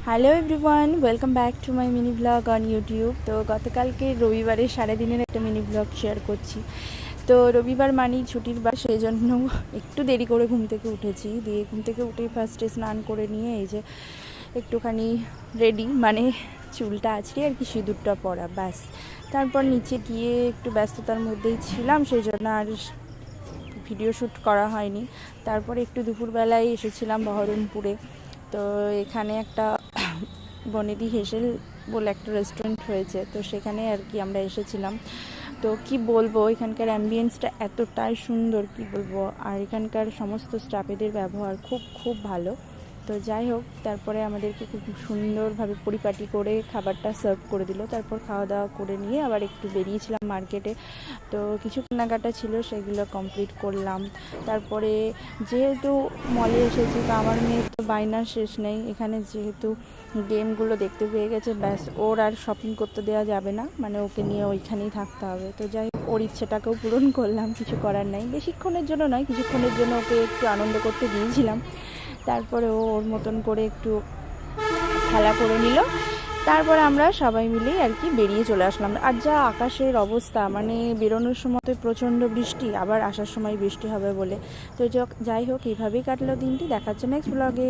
Hello everyone, welcome back to my mini blog on YouTube. তো গতকালকে রবিবারের সারাদিনের একটা মিনি ব্লগ শেয়ার করছি। তো রবিবার মানেই ছুটির বার, সেই জন্য একটু দেরি করে ঘুম থেকে উঠেছি। দিয়ে ঘুম থেকে উঠেই ফার্স্টে স্নান করে নিয়ে এই যে একটুখানি রেডি, মানে চুলটা আছড়ে আর কি সিঁদুরটা পরা, ব্যাস। তারপর নিচে গিয়ে একটু ব্যস্ততার মধ্যেই ছিলাম, সেই জন্য আর ভিডিও শ্যুট করা হয়নি। তারপরে একটু দুপুরবেলায় এসেছিলাম বহরমপুরে। তো এখানে একটা বনেদি হেসেল বলে একটা রেস্টুরেন্ট হয়েছে, তো সেখানে আর কি আমরা এসেছিলাম। তো কি বলবো, এখানকার অ্যাম্বিয়েন্সটা এতটাই সুন্দর, কি বলবো। আর এখানকার সমস্ত স্টাফেদের ব্যবহার খুব খুব ভালো। তো যাই হোক, তারপরে আমাদেরকে খুব সুন্দরভাবে পরিপাটি করে খাবারটা সার্ভ করে দিল। তারপর খাওয়া দাওয়া করে নিয়ে আবার একটু বেরিয়েছিলাম মার্কেটে। তো কিছু কেনাকাটা ছিল, সেগুলো কমপ্লিট করলাম। তারপরে যেহেতু মলে এসেছি, তো আমার মেয়ের তো বায়নার শেষ নেই। এখানে যেহেতু গেমগুলো দেখতে পেয়ে গেছে, ব্যাস ওর আর শপিং করতে দেওয়া যাবে না, মানে ওকে নিয়ে ওইখানেই থাকতে হবে। তো যাই হোক, ওর ইচ্ছেটাকেও পূরণ করলাম, কিছু করার নাই। বেশিক্ষণের জন্য নয়, কিছুক্ষণের জন্য ওকে একটু আনন্দ করতে দিয়েছিলাম। তারপরে ও ওর মতন করে একটু খেলা করে নিল। তারপরে আমরা সবাই মিলেই আর কি বেরিয়ে চলে আসলাম। আর যা আকাশের অবস্থা, মানে বেরোনোর সময় তো প্রচণ্ড বৃষ্টি, আবার আসার সময় বৃষ্টি হবে বলে। তো যাই হোক, এইভাবেই কাটলো দিনটি। দেখাচ্ছে নেক্সট ব্লগে।